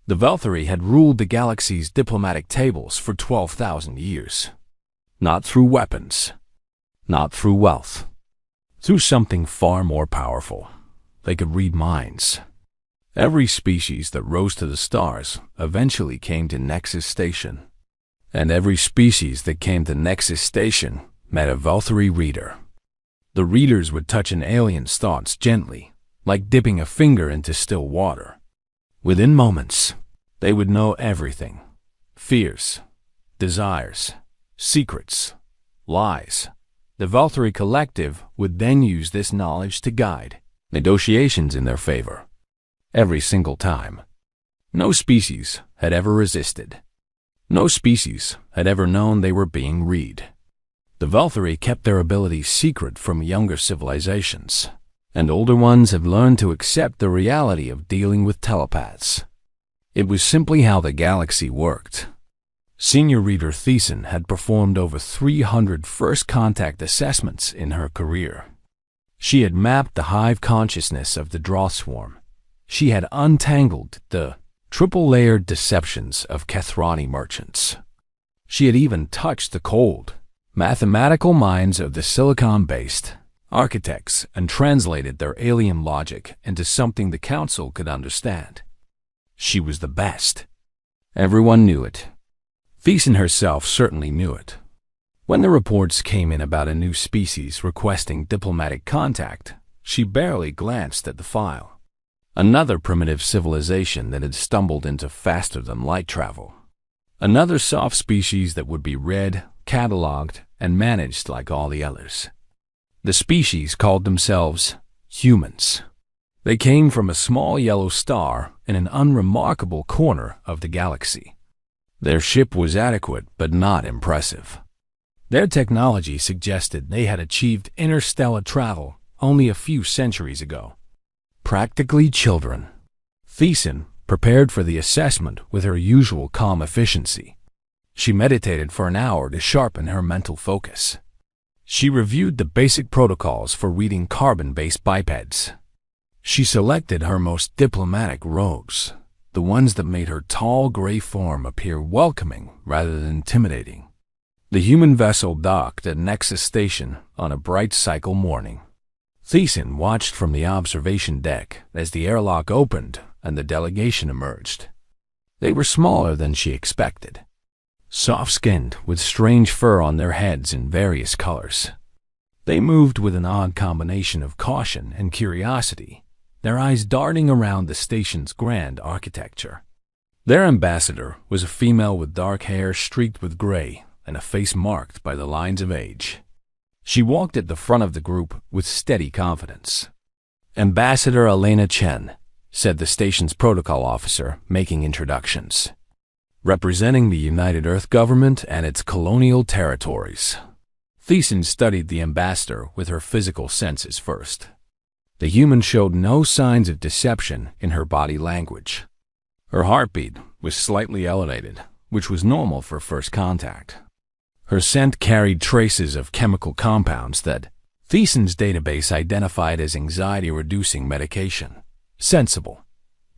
The Velthari had ruled the galaxy's diplomatic tables for 12,000 years. Not through weapons, not through wealth, through something far more powerful. They could read minds. Every species that rose to the stars eventually came to Nexus Station. And every species that came to Nexus Station met a Velthari reader. The readers would touch an alien's thoughts gently, like dipping a finger into still water. Within moments, they would know everything: fears, desires, secrets, lies. The Velthari Collective would then use this knowledge to guide negotiations in their favor. Every single time. No species had ever resisted. No species had ever known they were being read. The Velthari kept their abilities secret from younger civilizations, and older ones have learned to accept the reality of dealing with telepaths. It was simply how the galaxy worked. Senior Reader Thiessen had performed over 300 first contact assessments in her career. She had mapped the hive consciousness of the Droth swarm. She had untangled the triple-layered deceptions of Kethrani merchants. She had even touched the cold, mathematical minds of the silicon-based architects and translated their alien logic into something the Council could understand. She was the best. Everyone knew it. Thiessen herself certainly knew it. When the reports came in about a new species requesting diplomatic contact, she barely glanced at the file. Another primitive civilization that had stumbled into faster-than-light travel. Another soft species that would be read, cataloged, and managed like all the others. The species called themselves humans. They came from a small yellow star in an unremarkable corner of the galaxy. Their ship was adequate but not impressive. Their technology suggested they had achieved interstellar travel only a few centuries ago. Practically children. Thiessen prepared for the assessment with her usual calm efficiency. She meditated for an hour to sharpen her mental focus. She reviewed the basic protocols for reading carbon-based bipeds. She selected her most diplomatic robes, the ones that made her tall gray form appear welcoming rather than intimidating. The human vessel docked at Nexus Station on a bright cycle morning. Thiessen watched from the observation deck as the airlock opened and the delegation emerged. They were smaller than she expected. Soft-skinned, with strange fur on their heads in various colors. They moved with an odd combination of caution and curiosity, their eyes darting around the station's grand architecture. Their ambassador was a female with dark hair streaked with gray and a face marked by the lines of age. She walked at the front of the group with steady confidence. "Ambassador Elena Chen," said the station's protocol officer, making introductions. "Representing the United Earth government and its colonial territories." Thiessen studied the ambassador with her physical senses first. The human showed no signs of deception in her body language. Her heartbeat was slightly elevated, which was normal for first contact. Her scent carried traces of chemical compounds that Thiessen's database identified as anxiety-reducing medication. Sensible.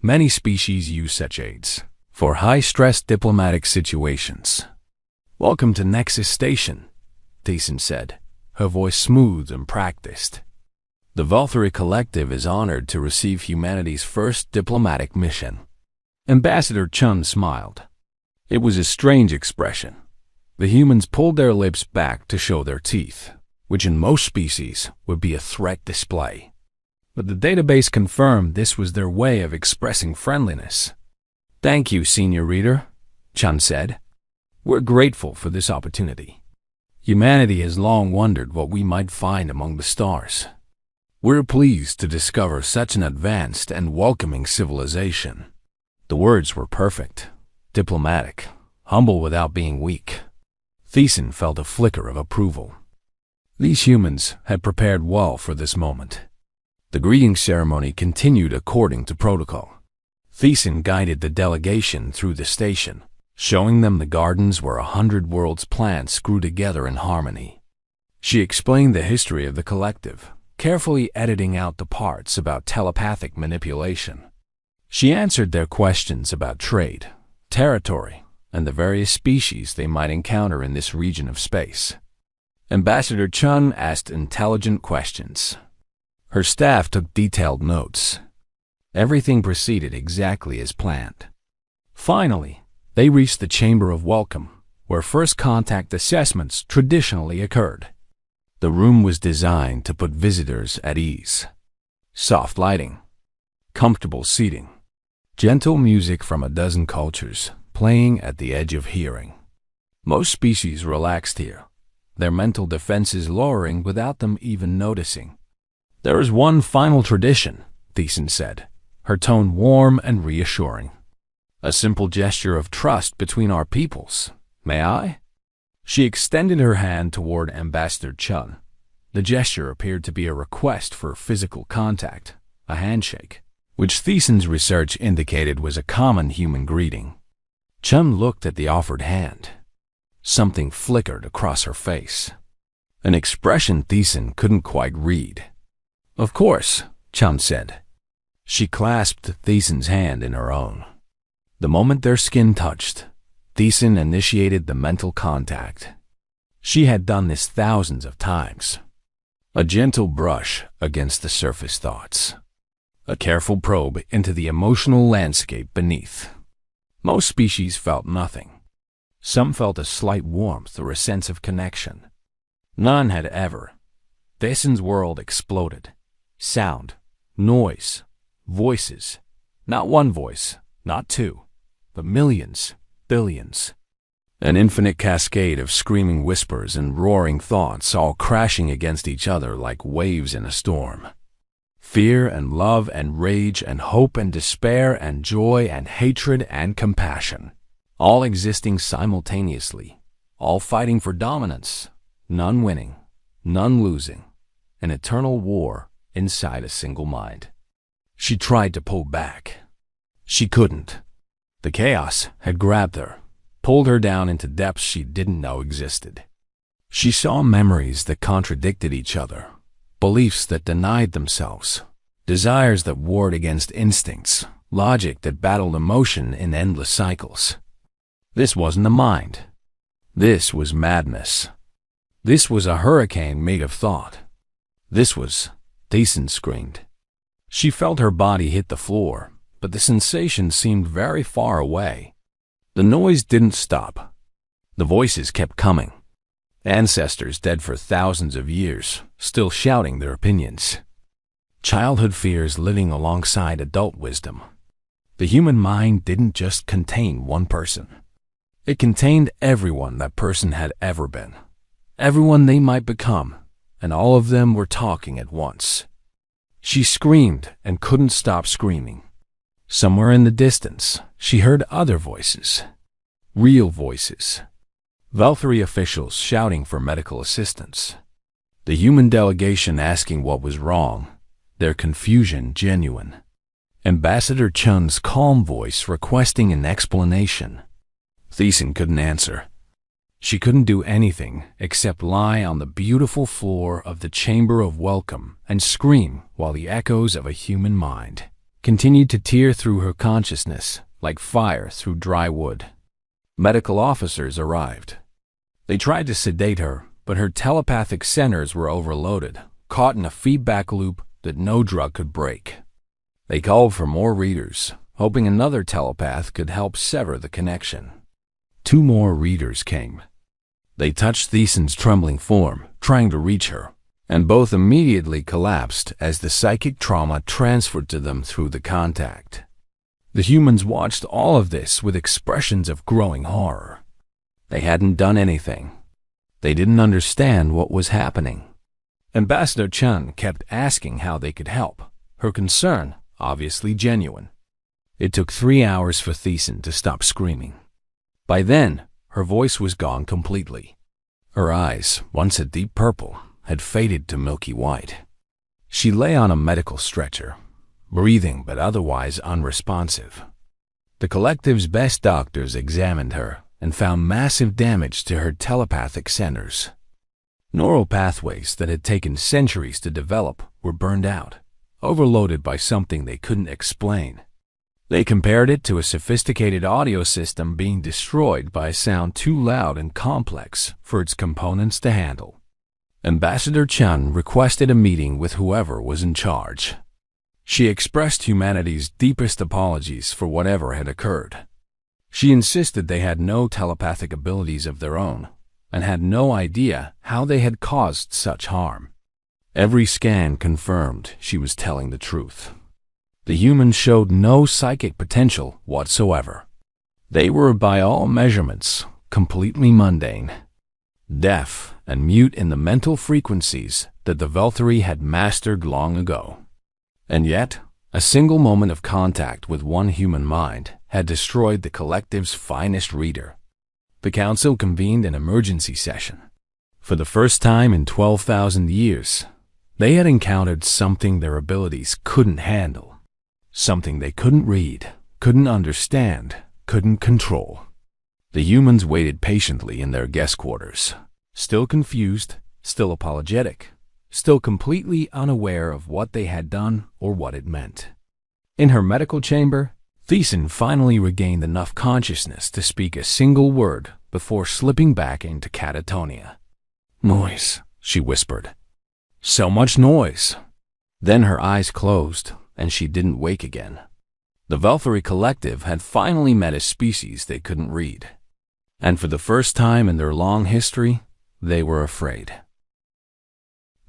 Many species use such aids for high-stress diplomatic situations. "Welcome to Nexus Station," Thiessen said, her voice smooth and practiced. "The Velthari Collective is honored to receive humanity's first diplomatic mission." Ambassador Chun smiled. It was a strange expression. The humans pulled their lips back to show their teeth, which in most species would be a threat display. But the database confirmed this was their way of expressing friendliness. "Thank you, Senior Reader," Chun said. "We're grateful for this opportunity. Humanity has long wondered what we might find among the stars. We're pleased to discover such an advanced and welcoming civilization." The words were perfect, diplomatic, humble without being weak. Thiessen felt a flicker of approval. These humans had prepared well for this moment. The greeting ceremony continued according to protocol. Thiessen guided the delegation through the station, showing them the gardens where 100 worlds' plants grew together in harmony. She explained the history of the collective, carefully editing out the parts about telepathic manipulation. She answered their questions about trade, territory, and the various species they might encounter in this region of space. Ambassador Chun asked intelligent questions. Her staff took detailed notes. Everything proceeded exactly as planned. Finally, they reached the Chamber of Welcome, where first contact assessments traditionally occurred. The room was designed to put visitors at ease. Soft lighting, comfortable seating, gentle music from a dozen cultures playing at the edge of hearing. Most species relaxed here, their mental defenses lowering without them even noticing. "There is one final tradition," Thiessen said, her tone warm and reassuring. "A simple gesture of trust between our peoples. May I?" She extended her hand toward Ambassador Chun. The gesture appeared to be a request for physical contact, a handshake, which Thiessen's research indicated was a common human greeting. Chun looked at the offered hand. Something flickered across her face, an expression Thiessen couldn't quite read. "Of course," Chun said. She clasped Thiessen's hand in her own. The moment their skin touched, Thiessen initiated the mental contact. She had done this thousands of times. A gentle brush against the surface thoughts. A careful probe into the emotional landscape beneath. Most species felt nothing. Some felt a slight warmth or a sense of connection. None had ever. Thiessen's world exploded. Sound, noise, voices. Not one voice, not two, but millions, billions. An infinite cascade of screaming whispers and roaring thoughts all crashing against each other like waves in a storm. Fear and love and rage and hope and despair and joy and hatred and compassion. All existing simultaneously, all fighting for dominance, none winning, none losing. An eternal war inside a single mind. She tried to pull back. She couldn't. The chaos had grabbed her, pulled her down into depths she didn't know existed. She saw memories that contradicted each other, beliefs that denied themselves, desires that warred against instincts, logic that battled emotion in endless cycles. This wasn't a mind. This was madness. This was a hurricane made of thought. This was, Thiessen screamed. She felt her body hit the floor, but the sensation seemed very far away. The noise didn't stop. The voices kept coming. Ancestors dead for thousands of years, still shouting their opinions. Childhood fears living alongside adult wisdom. The human mind didn't just contain one person. It contained everyone that person had ever been, everyone they might become, and all of them were talking at once. She screamed and couldn't stop screaming. Somewhere in the distance, she heard other voices. Real voices. Valkyrie officials shouting for medical assistance. The human delegation asking what was wrong, their confusion genuine. Ambassador Chun's calm voice requesting an explanation. Thiessen couldn't answer. She couldn't do anything except lie on the beautiful floor of the Chamber of Welcome and scream while the echoes of a human mind continued to tear through her consciousness like fire through dry wood. Medical officers arrived. They tried to sedate her, but her telepathic centers were overloaded, caught in a feedback loop that no drug could break. They called for more readers, hoping another telepath could help sever the connection. 2 more readers came. They touched Thiessen's trembling form, trying to reach her, and both immediately collapsed as the psychic trauma transferred to them through the contact. The humans watched all of this with expressions of growing horror. They hadn't done anything. They didn't understand what was happening. Ambassador Chun kept asking how they could help, her concern obviously genuine. It took 3 hours for Thiessen to stop screaming. By then, her voice was gone completely. Her eyes, once a deep purple, had faded to milky white. She lay on a medical stretcher, breathing but otherwise unresponsive. The collective's best doctors examined her and found massive damage to her telepathic centers. Neural pathways that had taken centuries to develop were burned out, overloaded by something they couldn't explain. They compared it to a sophisticated audio system being destroyed by sound too loud and complex for its components to handle. Ambassador Chen requested a meeting with whoever was in charge. She expressed humanity's deepest apologies for whatever had occurred. She insisted they had no telepathic abilities of their own and had no idea how they had caused such harm. Every scan confirmed she was telling the truth. The humans showed no psychic potential whatsoever. They were, by all measurements, completely mundane, deaf and mute in the mental frequencies that the Velthari had mastered long ago. And yet, a single moment of contact with one human mind had destroyed the collective's finest reader. The council convened an emergency session. For the first time in 12,000 years, they had encountered something their abilities couldn't handle, something they couldn't read, couldn't understand, couldn't control. The humans waited patiently in their guest quarters, still confused, still apologetic, still completely unaware of what they had done or what it meant. In her medical chamber, Thiessen finally regained enough consciousness to speak a single word before slipping back into catatonia. "Noise," she whispered. "So much noise." Then her eyes closed, and she didn't wake again. The Velthari collective had finally met a species they couldn't read. And for the first time in their long history, they were afraid.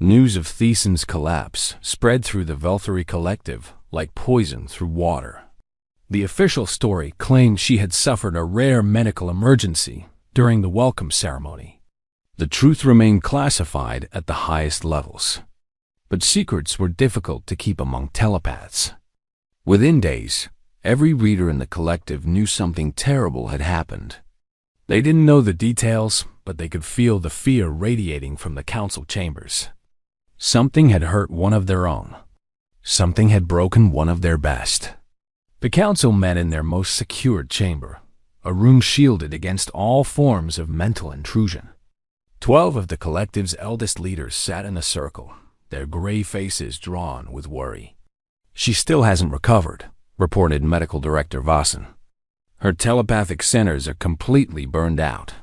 News of Thiessen's collapse spread through the Velthari collective like poison through water. The official story claimed she had suffered a rare medical emergency during the welcome ceremony. The truth remained classified at the highest levels. But secrets were difficult to keep among telepaths. Within days, every reader in the collective knew something terrible had happened. They didn't know the details, but they could feel the fear radiating from the council chambers. Something had hurt one of their own. Something had broken one of their best. The council met in their most secured chamber, a room shielded against all forms of mental intrusion. 12 of the collective's eldest leaders sat in a circle, their gray faces drawn with worry. "She still hasn't recovered," reported Medical Director Vossen. "Her telepathic centers are completely burned out.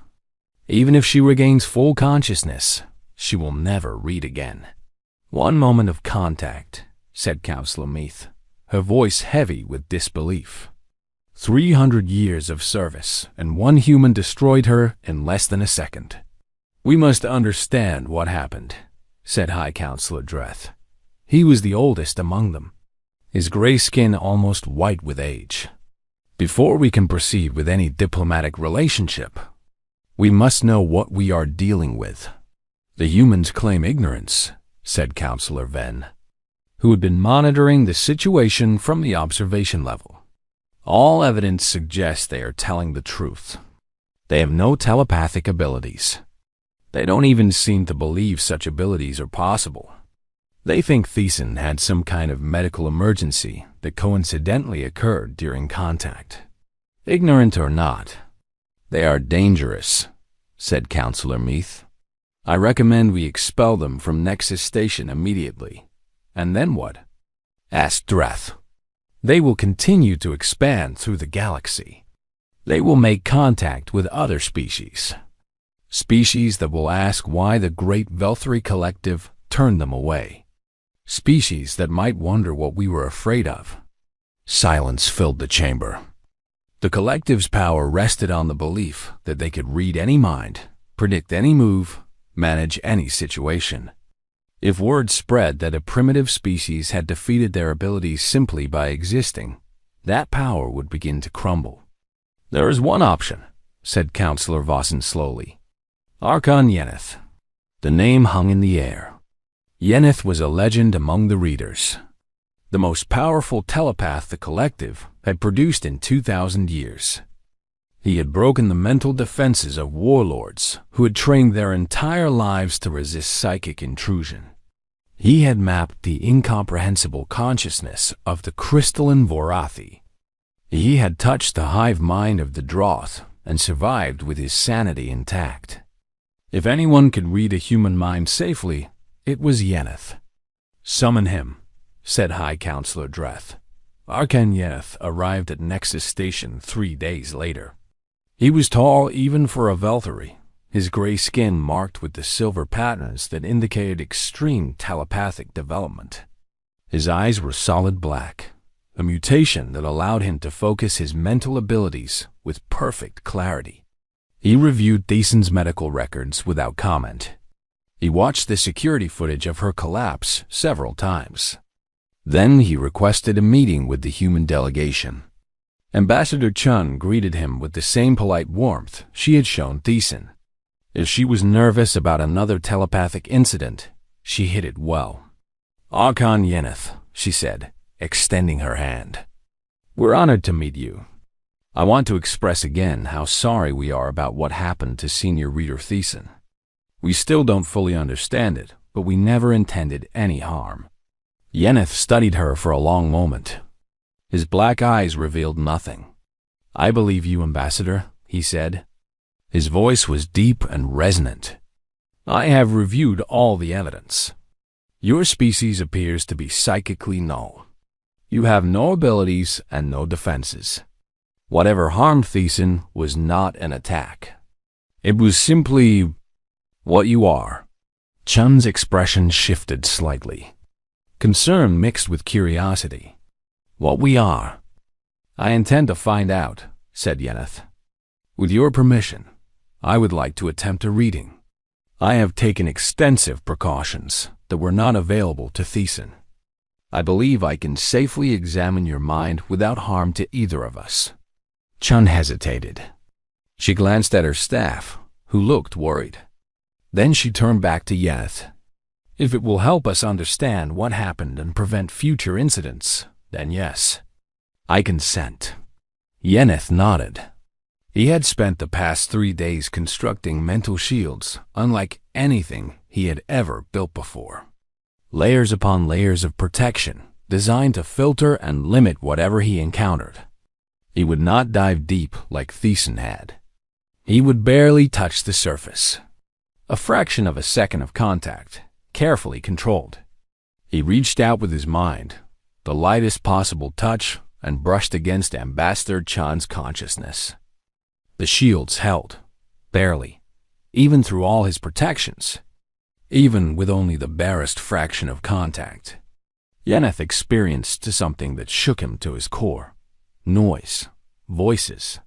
Even if she regains full consciousness, she will never read again." "One moment of contact," said Counselor Meath, her voice heavy with disbelief. 300 years of service, and one human destroyed her in less than a second. "We must understand what happened," said High Counselor Dreth. He was the oldest among them, his gray skin almost white with age. "Before we can proceed with any diplomatic relationship, we must know what we are dealing with." "The humans claim ignorance," said Counselor Venn, who had been monitoring the situation from the observation level. "All evidence suggests they are telling the truth. They have no telepathic abilities. They don't even seem to believe such abilities are possible. They think Thiessen had some kind of medical emergency that coincidentally occurred during contact. Ignorant or not, they are dangerous," said Counselor Meath. "I recommend we expel them from Nexus Station immediately." "And then what?" asked Dreth. "They will continue to expand through the galaxy. They will make contact with other species. Species that will ask why the great Velthari collective turned them away. Species that might wonder what we were afraid of." Silence filled the chamber. The collective's power rested on the belief that they could read any mind, predict any move, manage any situation. If word spread that a primitive species had defeated their abilities simply by existing, that power would begin to crumble. "There is one option," said Counselor Vossen slowly. "Archon Yeneth." The name hung in the air. Yeneth was a legend among the readers. The most powerful telepath the collective had produced in 2,000 years. He had broken the mental defenses of warlords who had trained their entire lives to resist psychic intrusion. He had mapped the incomprehensible consciousness of the crystalline Vorathi. He had touched the hive mind of the Droth and survived with his sanity intact. If anyone could read a human mind safely, it was Yeneth. "Summon him," said High Counselor Dreth. Yeneth arrived at Nexus Station 3 days later. He was tall even for a Velthari, his gray skin marked with the silver patterns that indicated extreme telepathic development. His eyes were solid black, a mutation that allowed him to focus his mental abilities with perfect clarity. He reviewed Thiesen's medical records without comment. He watched the security footage of her collapse several times. Then he requested a meeting with the human delegation. Ambassador Chun greeted him with the same polite warmth she had shown Thiesen. If she was nervous about another telepathic incident, she hid it well. "Archon Yeneth," she said, extending her hand. "We're honored to meet you. I want to express again how sorry we are about what happened to Senior Reader Thiesen. We still don't fully understand it, but we never intended any harm." Yeneth studied her for a long moment. His black eyes revealed nothing. "I believe you, Ambassador," he said. His voice was deep and resonant. "I have reviewed all the evidence. Your species appears to be psychically null. You have no abilities and no defenses. Whatever harmed Thiesen was not an attack. It was simply what you are." Chun's expression shifted slightly. Concern mixed with curiosity. "What we are?" "I intend to find out," said Yeneth. "With your permission, I would like to attempt a reading. I have taken extensive precautions that were not available to Thiesen. I believe I can safely examine your mind without harm to either of us." Chun hesitated. She glanced at her staff, who looked worried. Then she turned back to Yeneth. "If it will help us understand what happened and prevent future incidents, then yes, I consent." Yeneth nodded. He had spent the past 3 days constructing mental shields unlike anything he had ever built before. Layers upon layers of protection designed to filter and limit whatever he encountered. He would not dive deep like Thiesen had. He would barely touch the surface. A fraction of a second of contact, carefully controlled. He reached out with his mind, the lightest possible touch, and brushed against Ambassador Chun's consciousness. The shields held, barely, even through all his protections, even with only the barest fraction of contact. Yeneth experienced something that shook him to his core. Noise, voices,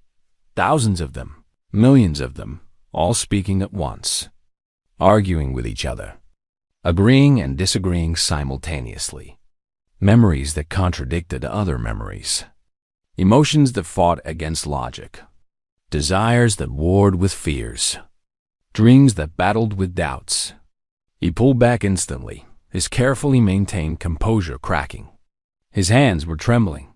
thousands of them, millions of them, all speaking at once, arguing with each other, agreeing and disagreeing simultaneously. Memories that contradicted other memories. Emotions that fought against logic. Desires that warred with fears. Dreams that battled with doubts. He pulled back instantly, his carefully maintained composure cracking. His hands were trembling.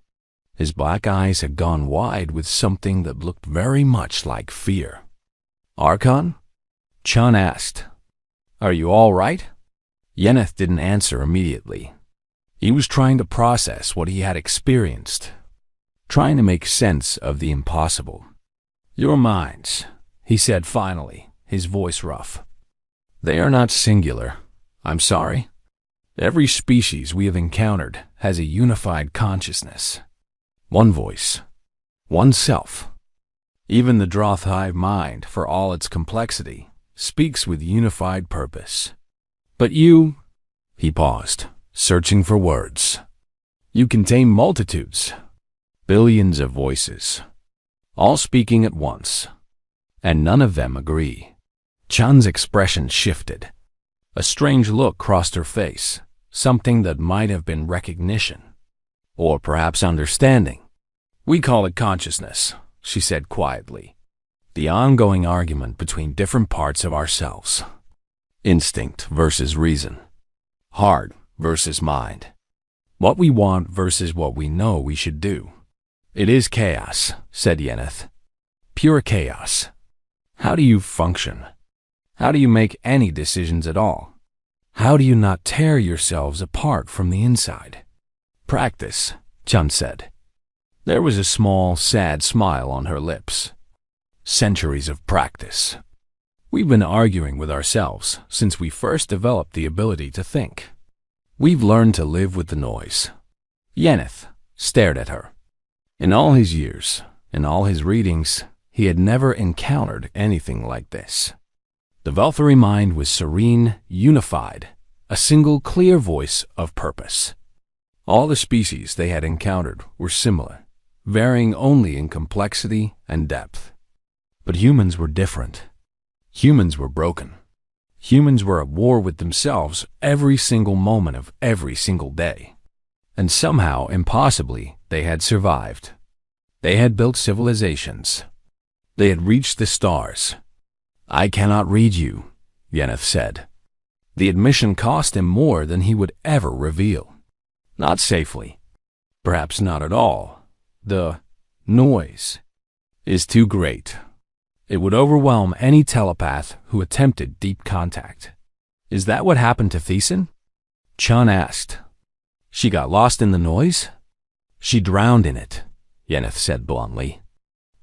His black eyes had gone wide with something that looked very much like fear. "Archon?" Chun asked. "Are you all right?" Yeneth didn't answer immediately. He was trying to process what he had experienced, trying to make sense of the impossible. "Your minds," he said finally, his voice rough. "They are not singular. I'm sorry. Every species we have encountered has a unified consciousness. One voice. One self. Even the Droth hive mind, for all its complexity, speaks with unified purpose. But you," he paused, searching for words. "You contain multitudes, billions of voices, all speaking at once, and none of them agree." Chun's expression shifted. A strange look crossed her face, something that might have been recognition, or perhaps understanding. "We call it consciousness," she said quietly. "The ongoing argument between different parts of ourselves. Instinct versus reason. Heart versus mind. What we want versus what we know we should do. It is chaos," said Yeneth. "Pure chaos. How do you function? How do you make any decisions at all? How do you not tear yourselves apart from the inside?" "Practice," Chun said. There was a small, sad smile on her lips. "Centuries of practice. We've been arguing with ourselves since we first developed the ability to think. We've learned to live with the noise." "Yeneth," stared at her. In all his years, in all his readings, he had never encountered anything like this. The Velthari mind was serene, unified, a single clear voice of purpose. All the species they had encountered were similar, varying only in complexity and depth. But humans were different. Humans were broken. Humans were at war with themselves every single moment of every single day. And somehow, impossibly, they had survived. They had built civilizations. They had reached the stars. "I cannot read you," Yeneth said. The admission cost him more than he would ever reveal. Not safely. Perhaps not at all. The noise is too great. It would overwhelm any telepath who attempted deep contact. "Is that what happened to Thiessen?" Chun asked. "She got lost in the noise?" "She drowned in it," Yeneth said bluntly.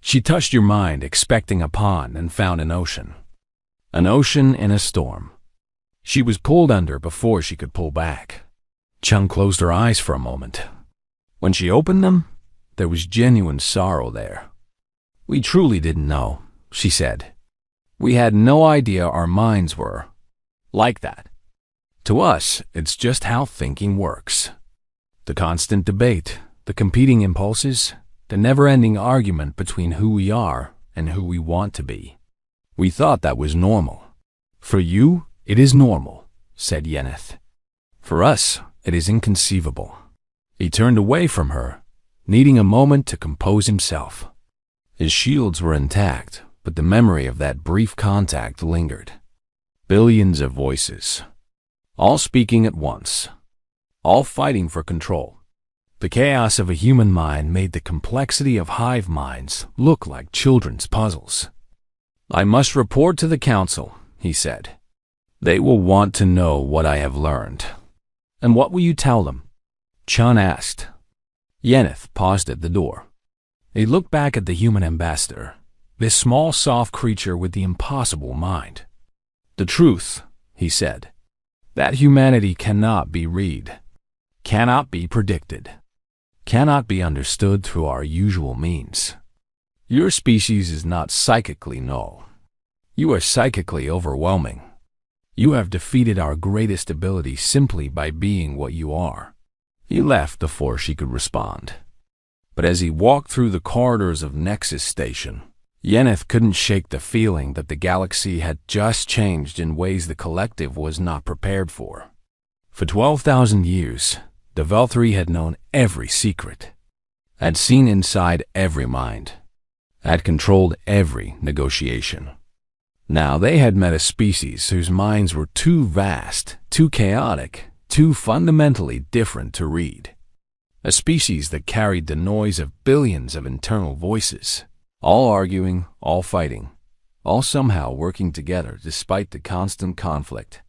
"She touched your mind expecting a pond and found an ocean. An ocean in a storm. She was pulled under before she could pull back." Chun closed her eyes for a moment. When she opened them, there was genuine sorrow there. "We truly didn't know," she said. "We had no idea our minds were like that. To us, it's just how thinking works. The constant debate, the competing impulses, the never-ending argument between who we are and who we want to be. We thought that was normal. For you, it is normal," said Yeneth. "For us, it is inconceivable." He turned away from her, needing a moment to compose himself. His shields were intact, but the memory of that brief contact lingered. Billions of voices, all speaking at once, all fighting for control. The chaos of a human mind made the complexity of hive minds look like children's puzzles. "I must report to the council," he said. "They will want to know what I have learned." "And what will you tell them?" Chun asked. Yeneth paused at the door. He looked back at the human ambassador, this small, soft creature with the impossible mind. "The truth," he said, "that humanity cannot be read, cannot be predicted, cannot be understood through our usual means. Your species is not psychically null. You are psychically overwhelming. You have defeated our greatest ability simply by being what you are." He left before she could respond. But as he walked through the corridors of Nexus Station, Yeneth couldn't shake the feeling that the galaxy had just changed in ways the collective was not prepared for. For 12,000 years, the Velthari had known every secret, had seen inside every mind, had controlled every negotiation. Now they had met a species whose minds were too vast, too chaotic, too fundamentally different to read. A species that carried the noise of billions of internal voices, all arguing, all fighting, all somehow working together despite the constant conflict.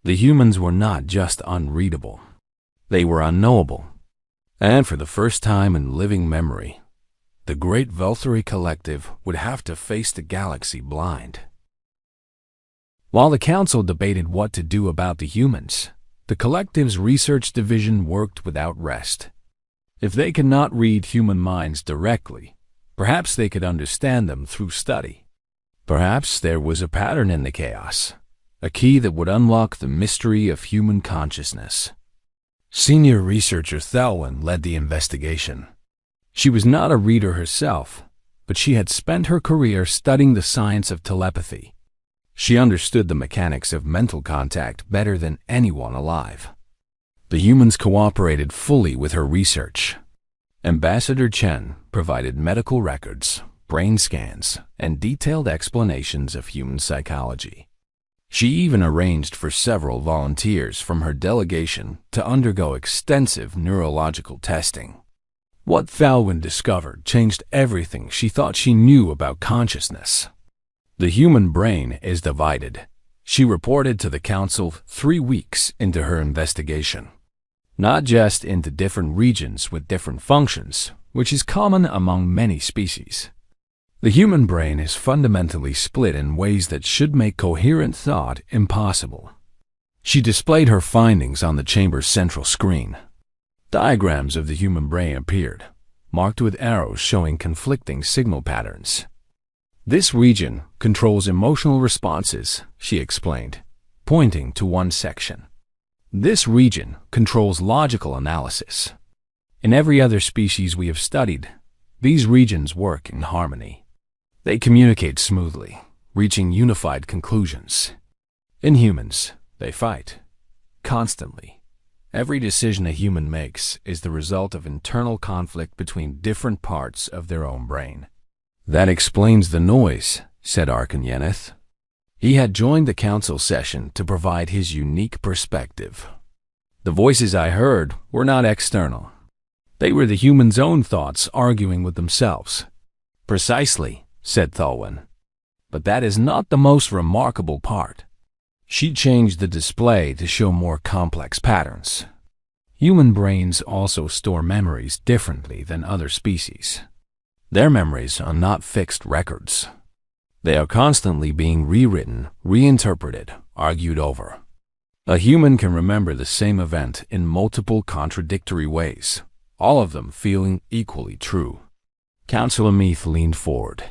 The humans were not just unreadable. They were unknowable. And for the first time in living memory, the great Velthari collective would have to face the galaxy blind. While the council debated what to do about the humans, the collective's research division worked without rest. If they could not read human minds directly, perhaps they could understand them through study. Perhaps there was a pattern in the chaos, a key that would unlock the mystery of human consciousness. Senior researcher Thelwyn led the investigation. She was not a reader herself, but she had spent her career studying the science of telepathy. She understood the mechanics of mental contact better than anyone alive. The humans cooperated fully with her research. Ambassador Chen provided medical records, brain scans, and detailed explanations of human psychology. She even arranged for several volunteers from her delegation to undergo extensive neurological testing. What Thalwyn discovered changed everything she thought she knew about consciousness. The human brain is divided, she reported to the council 3 weeks into her investigation. Not just into different regions with different functions, which is common among many species. The human brain is fundamentally split in ways that should make coherent thought impossible. She displayed her findings on the chamber's central screen. Diagrams of the human brain appeared, marked with arrows showing conflicting signal patterns. This region controls emotional responses, she explained, pointing to one section. This region controls logical analysis. In every other species we have studied, these regions work in harmony. They communicate smoothly, reaching unified conclusions. In humans, they fight, constantly. Every decision a human makes is the result of internal conflict between different parts of their own brain. That explains the noise, said Yeneth. He had joined the council session to provide his unique perspective. The voices I heard were not external. They were the humans' own thoughts arguing with themselves. Precisely, said Thalwyn. But that is not the most remarkable part. She changed the display to show more complex patterns. Human brains also store memories differently than other species. Their memories are not fixed records. They are constantly being rewritten, reinterpreted, argued over. A human can remember the same event in multiple contradictory ways, all of them feeling equally true. Councillor Meath leaned forward.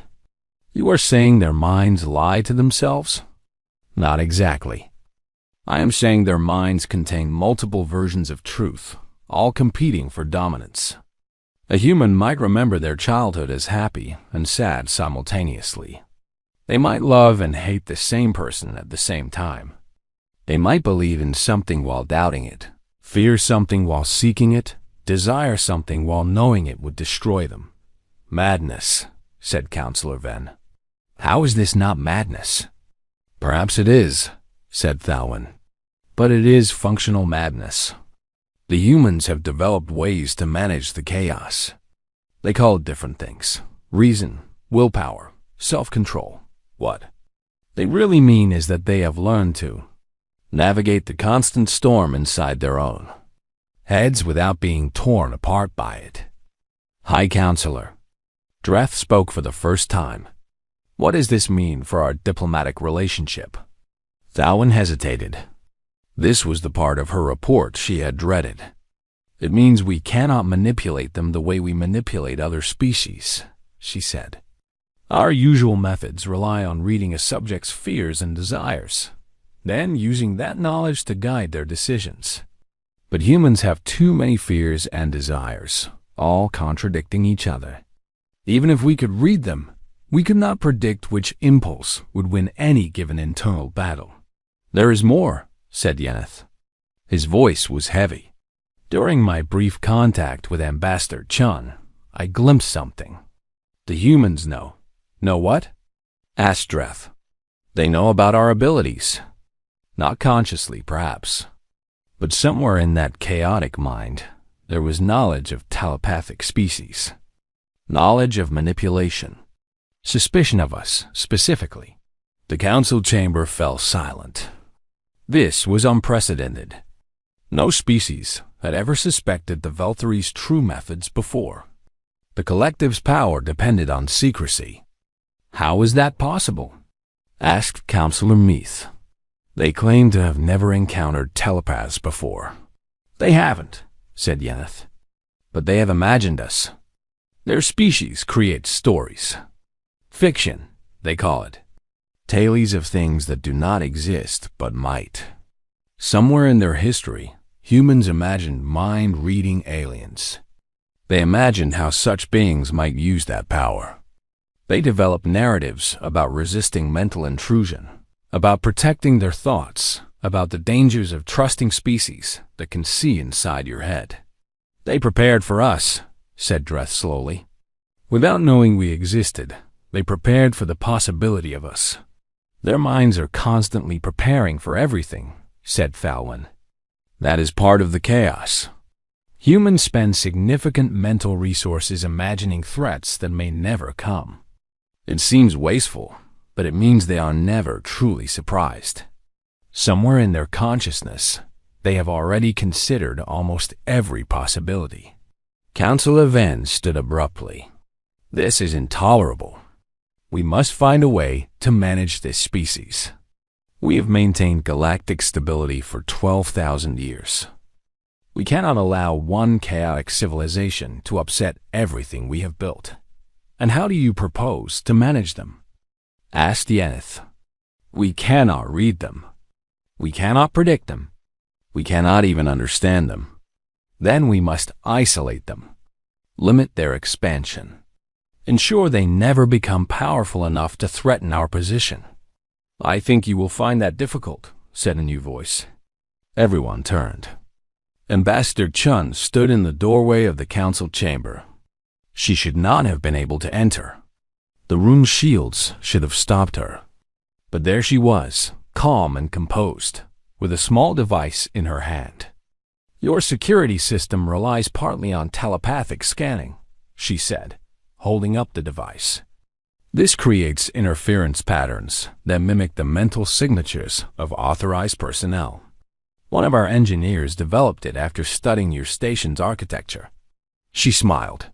You are saying their minds lie to themselves? Not exactly. I am saying their minds contain multiple versions of truth, all competing for dominance. A human might remember their childhood as happy and sad simultaneously. They might love and hate the same person at the same time. They might believe in something while doubting it, fear something while seeking it, desire something while knowing it would destroy them. Madness, said Councillor Venn. How is this not madness? Perhaps it is, said Thalwyn. But it is functional madness. The humans have developed ways to manage the chaos. They call it different things. Reason, willpower, self-control. What they really mean is that they have learned to navigate the constant storm inside their own heads without being torn apart by it. High Counselor, Dreth spoke for the first time. What does this mean for our diplomatic relationship? Thalwyn hesitated. This was the part of her report she had dreaded. It means we cannot manipulate them the way we manipulate other species, she said. Our usual methods rely on reading a subject's fears and desires, then using that knowledge to guide their decisions. But humans have too many fears and desires, all contradicting each other. Even if we could read them, we could not predict which impulse would win any given internal battle. There is more, said Yeneth. His voice was heavy. During my brief contact with Ambassador Chun, I glimpsed something. The humans know. Know what? Asked Dreth. They know about our abilities. Not consciously, perhaps. But somewhere in that chaotic mind, there was knowledge of telepathic species. Knowledge of manipulation. Suspicion of us, specifically. The council chamber fell silent. This was unprecedented. No species had ever suspected the Velthary's true methods before. The collective's power depended on secrecy. How is that possible? Asked Councillor Meath. They claim to have never encountered telepaths before. They haven't, said Yeneth. But they have imagined us. Their species creates stories. Fiction, they call it. Tales of things that do not exist but might. Somewhere in their history, humans imagined mind-reading aliens. They imagined how such beings might use that power. They developed narratives about resisting mental intrusion, about protecting their thoughts, about the dangers of trusting species that can see inside your head. They prepared for us, said Dreth slowly. Without knowing we existed, they prepared for the possibility of us. Their minds are constantly preparing for everything, said Thalwyn. That is part of the chaos. Humans spend significant mental resources imagining threats that may never come. It seems wasteful, but it means they are never truly surprised. Somewhere in their consciousness, they have already considered almost every possibility. Councillor Venn stood abruptly. This is intolerable. We must find a way to manage this species. We have maintained galactic stability for 12,000 years. We cannot allow one chaotic civilization to upset everything we have built. And how do you propose to manage them? Asked Yeneth. We cannot read them. We cannot predict them. We cannot even understand them. Then we must isolate them, limit their expansion, ensure they never become powerful enough to threaten our position. I think you will find that difficult, said a new voice. Everyone turned. Ambassador Chun stood in the doorway of the council chamber. She should not have been able to enter. The room's shields should have stopped her. But there she was, calm and composed, with a small device in her hand. Your security system relies partly on telepathic scanning, she said, holding up the device. This creates interference patterns that mimic the mental signatures of authorized personnel. One of our engineers developed it after studying your station's architecture. She smiled.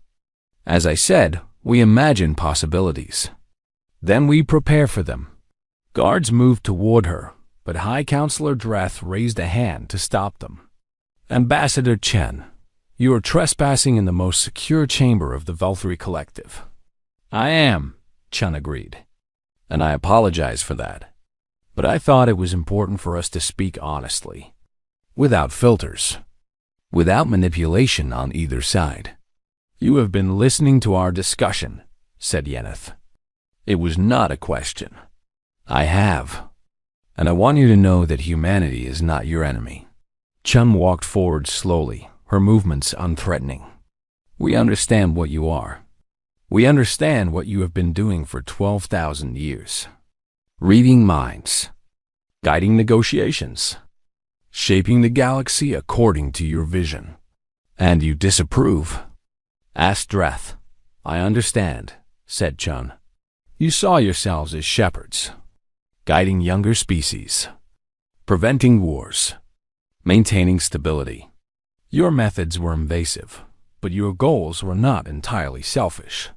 As I said, we imagine possibilities. Then we prepare for them. Guards moved toward her, but High Counselor Dreth raised a hand to stop them. Ambassador Chen, you are trespassing in the most secure chamber of the Velthary Collective. I am, Chen agreed, and I apologize for that. But I thought it was important for us to speak honestly, without filters, without manipulation on either side. You have been listening to our discussion, said Yeneth. It was not a question. I have. And I want you to know that humanity is not your enemy. Chun walked forward slowly, her movements unthreatening. We understand what you are. We understand what you have been doing for 12,000 years. Reading minds, guiding negotiations, shaping the galaxy according to your vision. And you disapprove? Asked Dreth. I understand, said Chun. You saw yourselves as shepherds, guiding younger species, preventing wars, maintaining stability. Your methods were invasive, but your goals were not entirely selfish.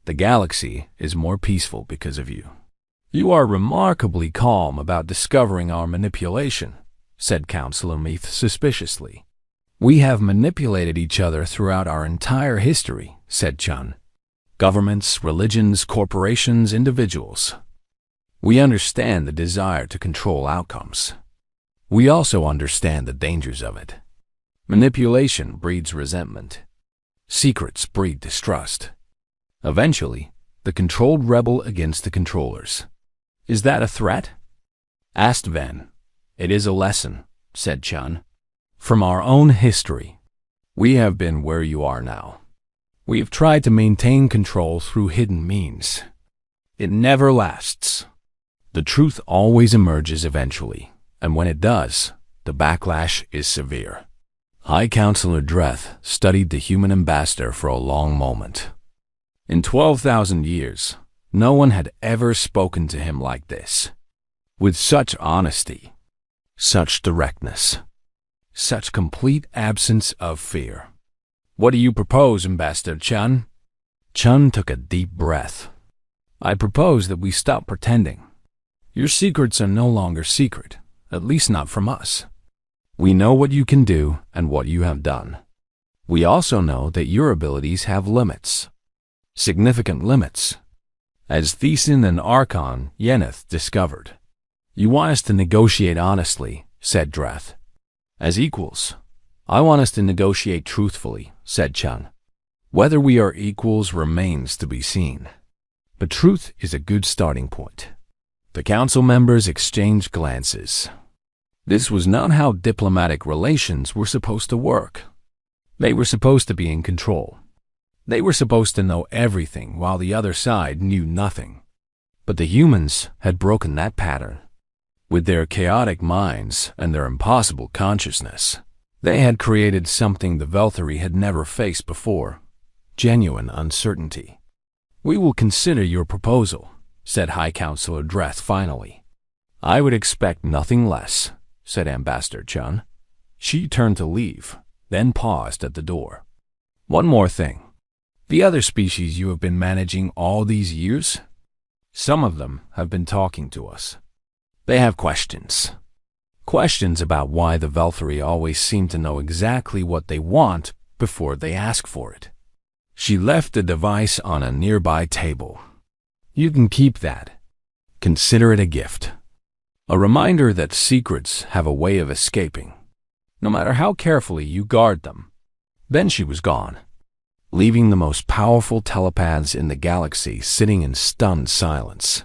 The galaxy is more peaceful because of you. You are remarkably calm about discovering our manipulation, said Counselor Meath suspiciously. We have manipulated each other throughout our entire history, said Chun. Governments, religions, corporations, individuals. We understand the desire to control outcomes. We also understand the dangers of it. Manipulation breeds resentment. Secrets breed distrust. Eventually, the controlled rebel against the controllers. Is that a threat? Asked Ven. It is a lesson, said Chun. From our own history, we have been where you are now. We have tried to maintain control through hidden means. It never lasts. The truth always emerges eventually, and when it does, the backlash is severe. High Counselor Dreth studied the human ambassador for a long moment. In 12,000 years, no one had ever spoken to him like this. With such honesty, such directness, such complete absence of fear. What do you propose, Ambassador Chun? Chun took a deep breath. I propose that we stop pretending. Your secrets are no longer secret, at least not from us. We know what you can do and what you have done. We also know that your abilities have limits. Significant limits. As Thesan and Archon Yeneth discovered. You want us to negotiate honestly, said Dreth. As equals. I want us to negotiate truthfully, said Chun. Whether we are equals remains to be seen. But truth is a good starting point. The council members exchanged glances. This was not how diplomatic relations were supposed to work. They were supposed to be in control. They were supposed to know everything while the other side knew nothing. But the humans had broken that pattern. With their chaotic minds and their impossible consciousness, they had created something the Velthary had never faced before, genuine uncertainty. We will consider your proposal, said High Counselor Dreth finally. I would expect nothing less, said Ambassador Chun. She turned to leave, then paused at the door. One more thing. The other species you have been managing all these years? Some of them have been talking to us. They have questions. Questions about why the Velthari always seem to know exactly what they want before they ask for it. She left the device on a nearby table. You can keep that. Consider it a gift. A reminder that secrets have a way of escaping, no matter how carefully you guard them. Then she was gone, leaving the most powerful telepaths in the galaxy sitting in stunned silence,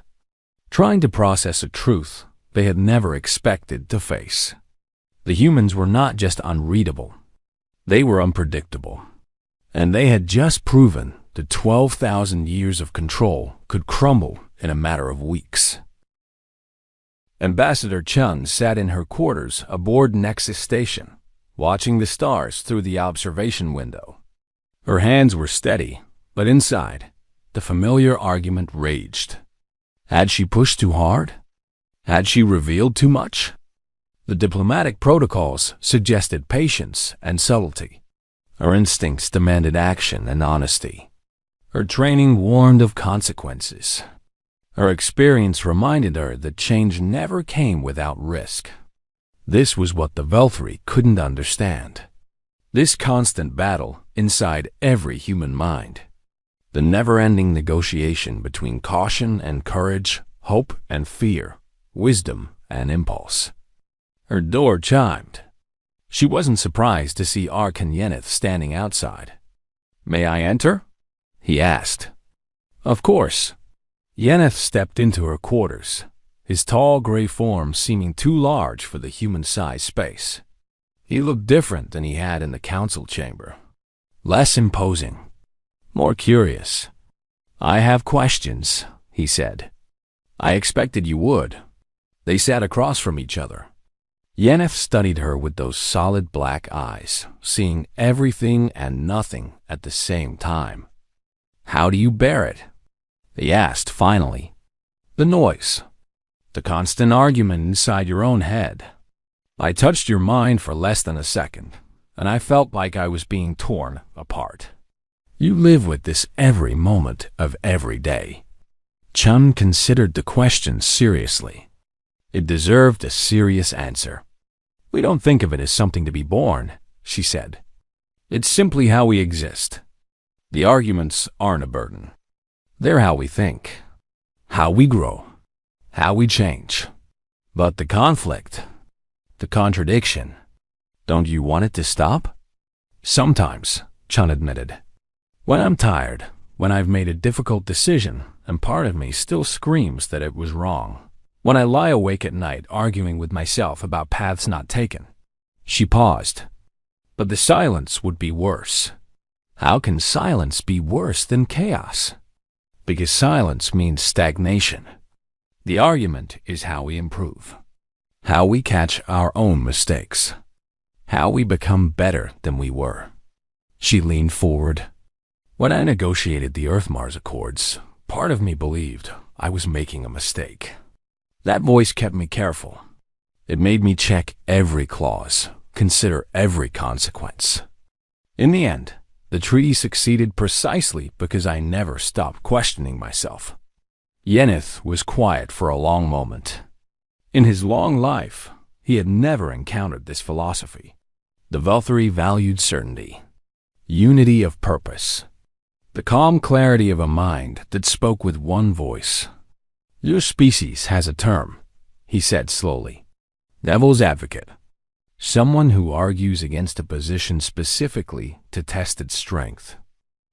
trying to process a truth they had never expected to face. The humans were not just unreadable, they were unpredictable. And they had just proven that 12,000 years of control could crumble in a matter of weeks. Ambassador Chun sat in her quarters aboard Nexus Station, watching the stars through the observation window. Her hands were steady, but inside, the familiar argument raged. Had she pushed too hard? Had she revealed too much? The diplomatic protocols suggested patience and subtlety. Her instincts demanded action and honesty. Her training warned of consequences. Her experience reminded her that change never came without risk. This was what the Velthari couldn't understand. This constant battle inside every human mind. The never-ending negotiation between caution and courage, hope and fear, wisdom and impulse. Her door chimed. She wasn't surprised to see Ark and Yeneth standing outside. "May I enter?" he asked. Of course. Yeneth stepped into her quarters, his tall gray form seeming too large for the human-sized space. He looked different than he had in the council chamber. Less imposing, more curious. "I have questions," he said. "I expected you would." They sat across from each other. Yeneth studied her with those solid black eyes, seeing everything and nothing at the same time. "How do you bear it?" he asked finally. "The noise. The constant argument inside your own head. I touched your mind for less than a second, and I felt like I was being torn apart. You live with this every moment of every day." Chun considered the question seriously. It deserved a serious answer. "We don't think of it as something to be born," she said. "It's simply how we exist. The arguments aren't a burden. They're how we think, how we grow, how we change. But the conflict, the contradiction, don't you want it to stop?" "Sometimes," Chun admitted. "When I'm tired, when I've made a difficult decision and part of me still screams that it was wrong. When I lie awake at night arguing with myself about paths not taken." She paused. "But the silence would be worse." "How can silence be worse than chaos?" "Because silence means stagnation. The argument is how we improve, how we catch our own mistakes, how we become better than we were." She leaned forward. "When I negotiated the Earth-Mars Accords, part of me believed I was making a mistake. That voice kept me careful. It made me check every clause, consider every consequence. In the end, the treaty succeeded precisely because I never stopped questioning myself." Yeneth was quiet for a long moment. In his long life, he had never encountered this philosophy. The Velthari valued certainty, unity of purpose, the calm clarity of a mind that spoke with one voice. "Your species has a term," he said slowly. "Devil's advocate. Someone who argues against a position specifically to test its strength."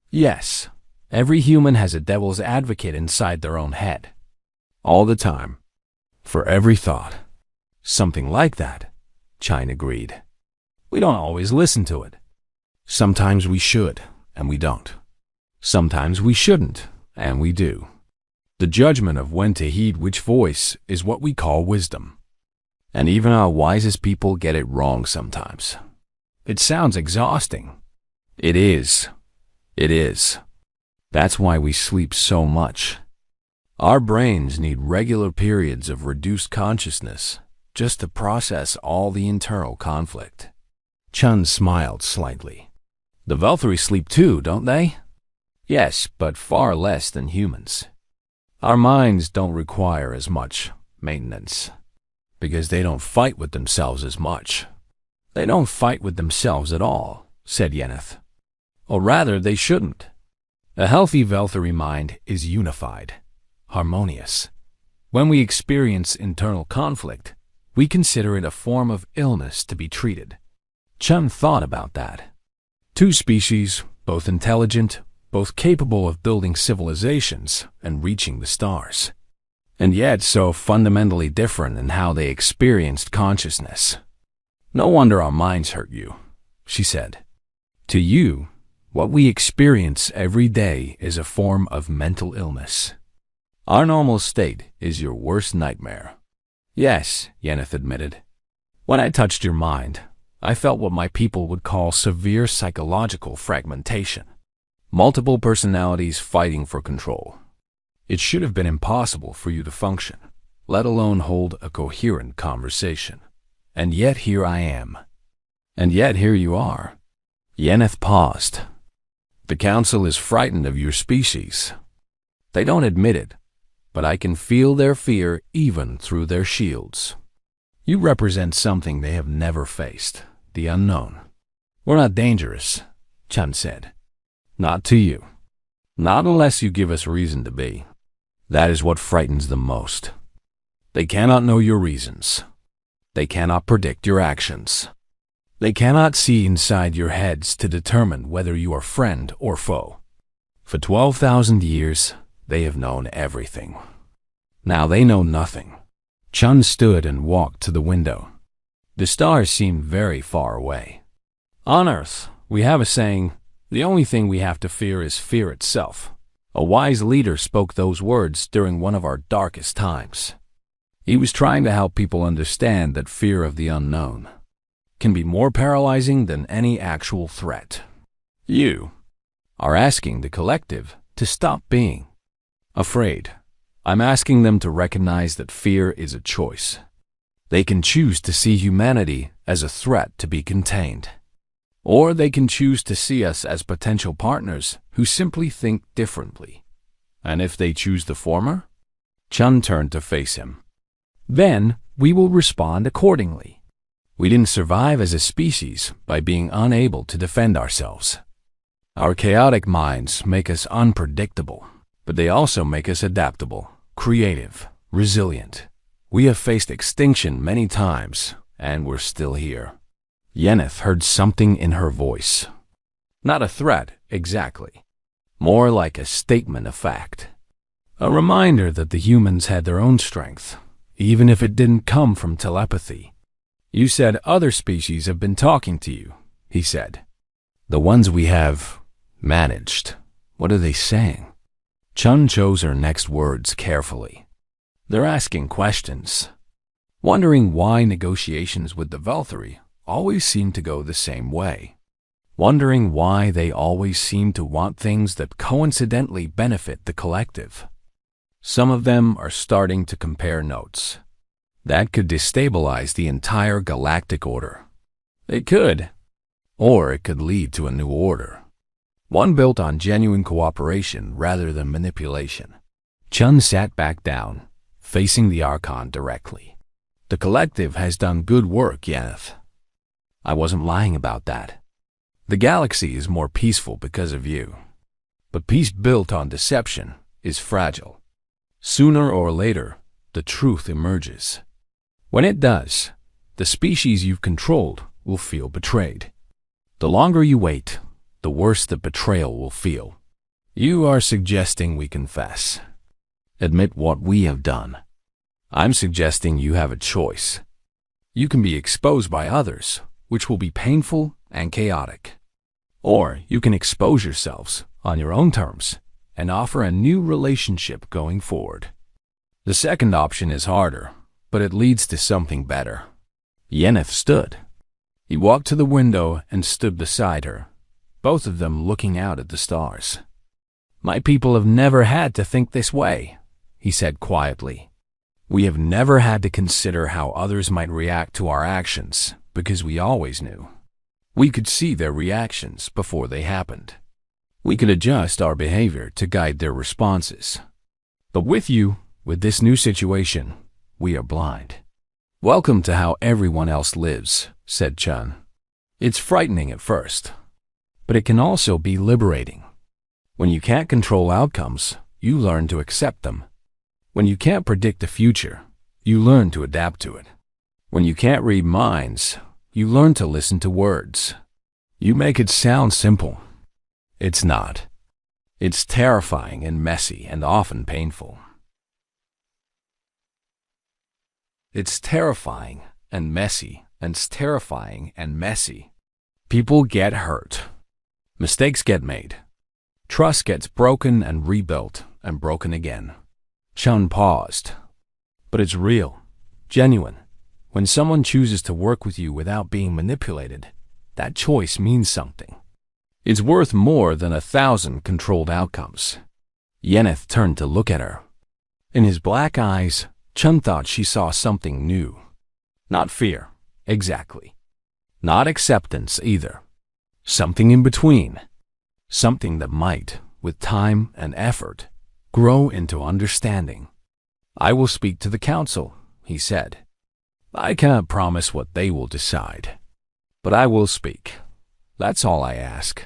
Yes, every human has a devil's advocate inside their own head. All the time. For every thought. "Something like that," Chine agreed. "We don't always listen to it. Sometimes we should, and we don't. Sometimes we shouldn't, and we do. The judgment of when to heed which voice is what we call wisdom. And even our wisest people get it wrong sometimes." It sounds exhausting. It is. It is. That's why we sleep so much. Our brains need regular periods of reduced consciousness just to process all the internal conflict. Chun smiled slightly. "The Velthari sleep too, don't they?" "Yes, but far less than humans. Our minds don't require as much maintenance. Because they don't fight with themselves as much. They don't fight with themselves at all, said Yennefer. Or rather, they shouldn't. A healthy Velthari mind is unified, harmonious. When we experience internal conflict, we consider it a form of illness to be treated. Chun thought about that. Two species, both intelligent, both capable of building civilizations and reaching the stars, and yet so fundamentally different in how they experienced consciousness. No wonder our minds hurt you, she said. To you, what we experience every day is a form of mental illness. Our normal state is your worst nightmare. Yes, Yennefer admitted. When I touched your mind, I felt what my people would call severe psychological fragmentation. Multiple personalities fighting for control. It should have been impossible for you to function, let alone hold a coherent conversation. And yet here I am. And yet here you are. Yennefer paused. The Council is frightened of your species. They don't admit it, but I can feel their fear even through their shields. You represent something they have never faced, the unknown. We're not dangerous, Chun said. Not to you. Not unless you give us reason to be. That is what frightens them most. They cannot know your reasons. They cannot predict your actions. They cannot see inside your heads to determine whether you are friend or foe. For 12,000 years, they have known everything. Now they know nothing. Chun stood and walked to the window. The stars seemed very far away. On Earth, we have a saying, the only thing we have to fear is fear itself. A wise leader spoke those words during one of our darkest times. He was trying to help people understand that fear of the unknown can be more paralyzing than any actual threat. You are asking the collective to stop being afraid. I'm asking them to recognize that fear is a choice. They can choose to see humanity as a threat to be contained. Or they can choose to see us as potential partners who simply think differently. And if they choose the former, Chun turned to face him. Then we will respond accordingly. We didn't survive as a species by being unable to defend ourselves. Our chaotic minds make us unpredictable, but they also make us adaptable, creative, resilient. We have faced extinction many times, and we're still here. Yennefer heard something in her voice. Not a threat, exactly. More like a statement of fact. A reminder that the humans had their own strength, even if it didn't come from telepathy. You said other species have been talking to you, he said. The ones we have managed. What are they saying? Chun chose her next words carefully. They're asking questions, wondering why negotiations with the Velthari always seem to go the same way, wondering why they always seem to want things that coincidentally benefit the collective. Some of them are starting to compare notes. That could destabilize the entire galactic order. It could. Or it could lead to a new order. One built on genuine cooperation rather than manipulation. Chun sat back down, facing the Archon directly. The collective has done good work, Yennefer. I wasn't lying about that. The galaxy is more peaceful because of you. But peace built on deception is fragile. Sooner or later, the truth emerges. When it does, the species you've controlled will feel betrayed. The longer you wait, the worse the betrayal will feel. You are suggesting we confess. Admit what we have done. I'm suggesting you have a choice. You can be exposed by others, which will be painful and chaotic. Or you can expose yourselves on your own terms and offer a new relationship going forward. The second option is harder, but it leads to something better. Yennefer stood. He walked to the window and stood beside her, both of them looking out at the stars. My people have never had to think this way, he said quietly. We have never had to consider how others might react to our actions, because we always knew. We could see their reactions before they happened. We could adjust our behavior to guide their responses. But with you, with this new situation, we are blind. Welcome to how everyone else lives, said Chun. It's frightening at first, but it can also be liberating. When you can't control outcomes, you learn to accept them. When you can't predict the future, you learn to adapt to it. When you can't read minds, you learn to listen to words. You make it sound simple. It's not. It's terrifying and messy and often painful. It's terrifying and messy and it's terrifying and messy. People get hurt. Mistakes get made. Trust gets broken and rebuilt and broken again. Chun paused. But it's real, genuine. When someone chooses to work with you without being manipulated, that choice means something. It's worth more than 1,000 controlled outcomes. Yenneith turned to look at her. In his black eyes, Chun thought she saw something new. Not fear, exactly. Not acceptance either. Something in between. Something that might, with time and effort, grow into understanding. I will speak to the council, he said. I cannot promise what they will decide, but I will speak. That's all I ask.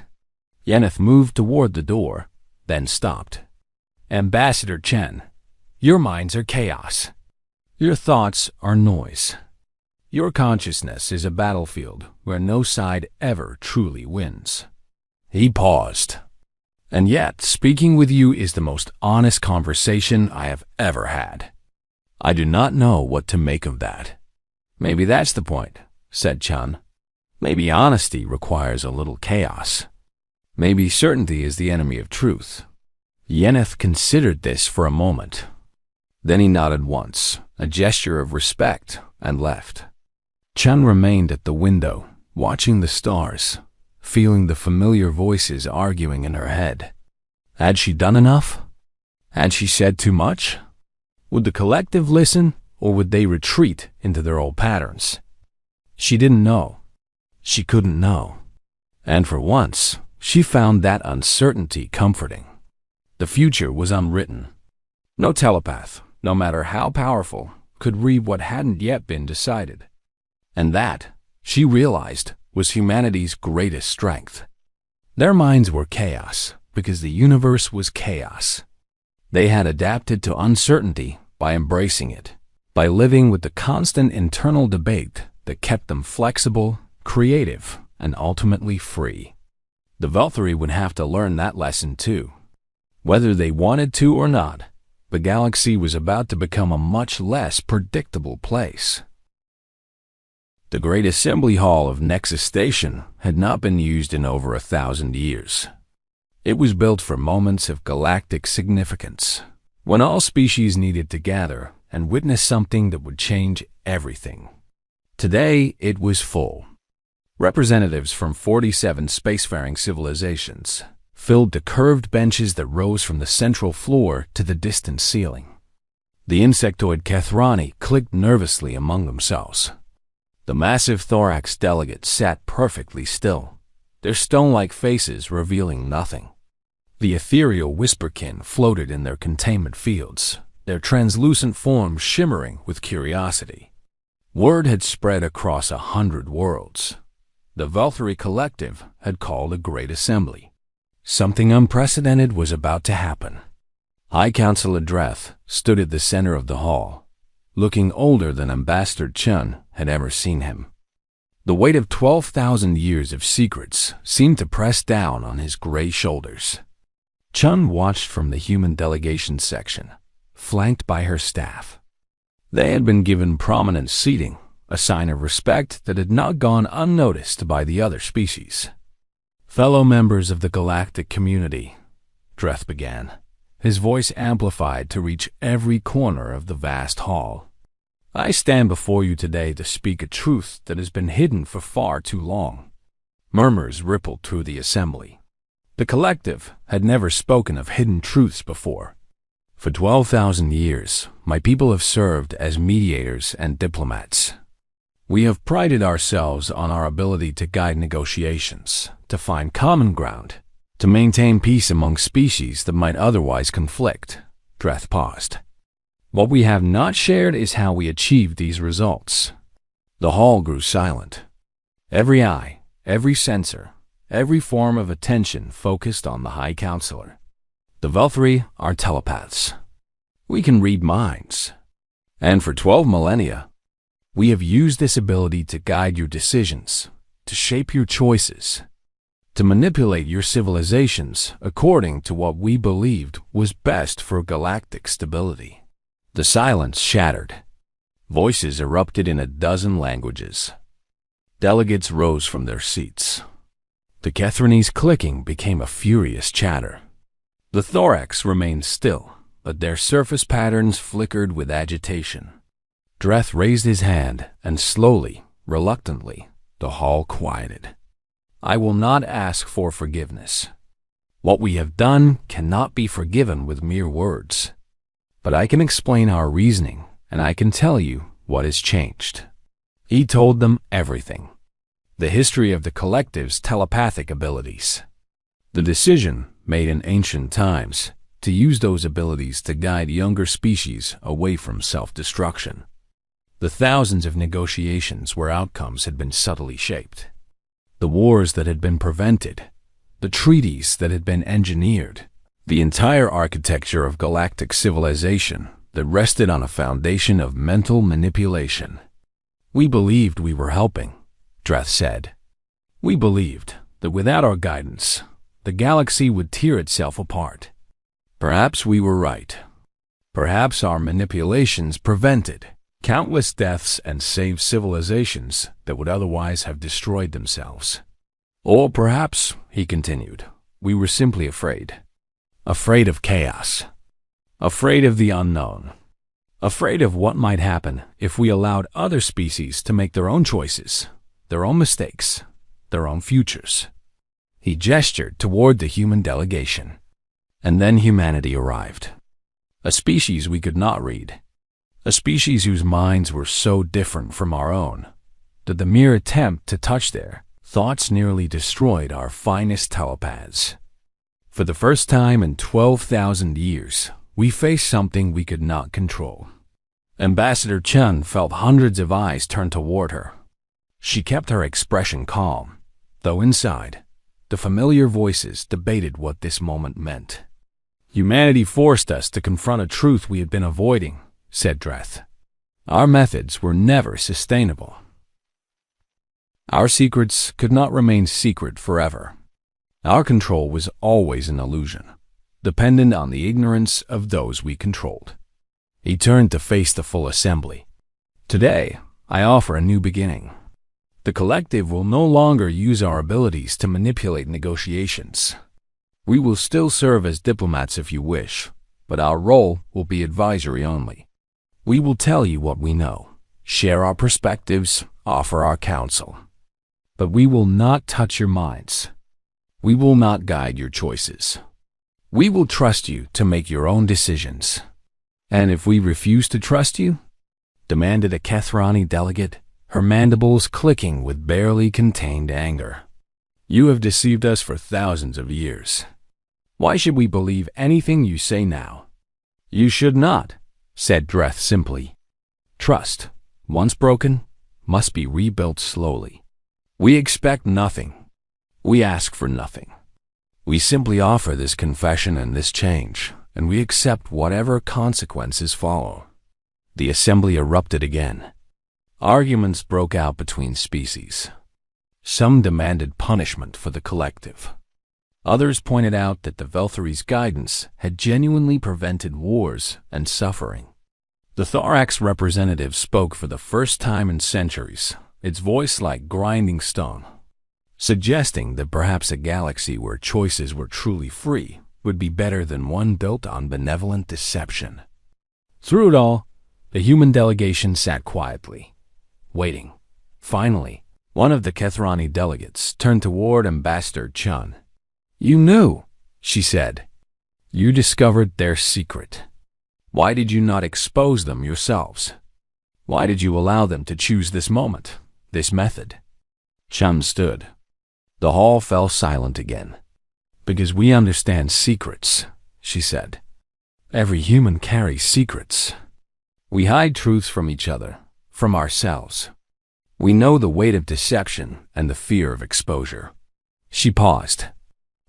Yenneith moved toward the door, then stopped. Ambassador Chen, your minds are chaos. Your thoughts are noise. Your consciousness is a battlefield where no side ever truly wins. He paused. And yet, speaking with you is the most honest conversation I have ever had. I do not know what to make of that. Maybe that's the point, said Chun. Maybe honesty requires a little chaos. Maybe certainty is the enemy of truth. Yenneith considered this for a moment. Then he nodded once, a gesture of respect, and left. Chun remained at the window, watching the stars, feeling the familiar voices arguing in her head. Had she done enough? Had she said too much? Would the collective listen, or would they retreat into their old patterns? She didn't know. She couldn't know. And for once, she found that uncertainty comforting. The future was unwritten. No telepath, no matter how powerful, could read what hadn't yet been decided. And that, she realized, was humanity's greatest strength. Their minds were chaos because the universe was chaos. They had adapted to uncertainty by embracing it, by living with the constant internal debate that kept them flexible, creative, and ultimately free. The Velthari would have to learn that lesson too. Whether they wanted to or not, the galaxy was about to become a much less predictable place. The Great Assembly Hall of Nexus Station had not been used in over 1,000 years. It was built for moments of galactic significance, when all species needed to gather and witness something that would change everything. Today, it was full. Representatives from 47 spacefaring civilizations filled the curved benches that rose from the central floor to the distant ceiling. The insectoid Kethrani clicked nervously among themselves. The massive thorax delegates sat perfectly still, their stone-like faces revealing nothing. The ethereal whisperkin floated in their containment fields, their translucent forms shimmering with curiosity. Word had spread across 100 worlds. The Velthari Collective had called a great assembly. Something unprecedented was about to happen. High Counselor Dreth stood at the center of the hall, looking older than Ambassador Chun had ever seen him. The weight of 12,000 years of secrets seemed to press down on his gray shoulders. Chun watched from the human delegation section, flanked by her staff. They had been given prominent seating, a sign of respect that had not gone unnoticed by the other species. Fellow members of the galactic community, Dreth began, his voice amplified to reach every corner of the vast hall. I stand before you today to speak a truth that has been hidden for far too long. Murmurs rippled through the assembly. The collective had never spoken of hidden truths before. For 12,000 years, my people have served as mediators and diplomats. We have prided ourselves on our ability to guide negotiations, to find common ground, to maintain peace among species that might otherwise conflict. Dreth paused. What we have not shared is how we achieved these results. The hall grew silent. Every eye, every sensor, every form of attention focused on the High Counselor. The Velthari are telepaths. We can read minds. And for 12 millennia, we have used this ability to guide your decisions, to shape your choices, to manipulate your civilizations according to what we believed was best for galactic stability. The silence shattered. Voices erupted in a dozen languages. Delegates rose from their seats. The Kethrani's clicking became a furious chatter. The thorax remained still, but their surface patterns flickered with agitation. Dreth raised his hand, and slowly, reluctantly, the hall quieted. I will not ask for forgiveness. What we have done cannot be forgiven with mere words. But I can explain our reasoning, and I can tell you what has changed. He told them everything. The history of the collective's telepathic abilities. The decision, made in ancient times, to use those abilities to guide younger species away from self-destruction. The thousands of negotiations where outcomes had been subtly shaped. The wars that had been prevented. The treaties that had been engineered. The entire architecture of galactic civilization that rested on a foundation of mental manipulation. We believed we were helping, Dreth said. We believed that without our guidance, the galaxy would tear itself apart. Perhaps we were right. Perhaps our manipulations prevented countless deaths and saved civilizations that would otherwise have destroyed themselves. Or perhaps, he continued, we were simply afraid. Afraid of chaos. Afraid of the unknown. Afraid of what might happen if we allowed other species to make their own choices, their own mistakes, their own futures. He gestured toward the human delegation. And then humanity arrived. A species we could not read. A species whose minds were so different from our own that the mere attempt to touch their thoughts nearly destroyed our finest telepaths. For the first time in 12,000 years, we faced something we could not control. Ambassador Chun felt hundreds of eyes turn toward her. She kept her expression calm, though inside, the familiar voices debated what this moment meant. Humanity forced us to confront a truth we had been avoiding, said Dreth. Our methods were never sustainable. Our secrets could not remain secret forever. Our control was always an illusion, dependent on the ignorance of those we controlled. He turned to face the full assembly. Today, I offer a new beginning. The collective will no longer use our abilities to manipulate negotiations. We will still serve as diplomats if you wish, but our role will be advisory only. We will tell you what we know, share our perspectives, offer our counsel. But we will not touch your minds. We will not guide your choices. We will trust you to make your own decisions. And if we refuse to trust you? Demanded a Kethrani delegate, her mandibles clicking with barely contained anger. You have deceived us for thousands of years. Why should we believe anything you say now? You should not, said Dreth simply. Trust, once broken, must be rebuilt slowly. We expect nothing. We ask for nothing. We simply offer this confession and this change, and we accept whatever consequences follow. The assembly erupted again. Arguments broke out between species. Some demanded punishment for the collective. Others pointed out that the Velthari's guidance had genuinely prevented wars and suffering. The thorax representative spoke for the first time in centuries, its voice like grinding stone, suggesting that perhaps a galaxy where choices were truly free would be better than one built on benevolent deception. Through it all, the human delegation sat quietly, waiting. Finally, one of the Kethrani delegates turned toward Ambassador Chun. You knew, she said. You discovered their secret. Why did you not expose them yourselves? Why did you allow them to choose this moment, this method? Chun stood. The hall fell silent again. Because we understand secrets, she said. Every human carries secrets. We hide truths from each other, from ourselves. We know the weight of deception and the fear of exposure. She paused.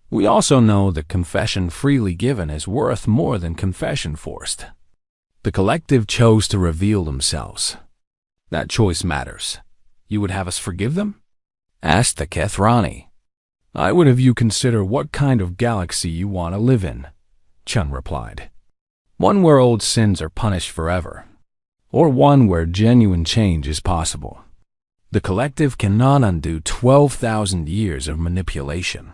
We also know that confession freely given is worth more than confession forced. The collective chose to reveal themselves. That choice matters. You would have us forgive them? Asked the Kethrani. I would have you consider what kind of galaxy you want to live in, Chun replied. One where old sins are punished forever, or one where genuine change is possible. The collective cannot undo 12,000 years of manipulation,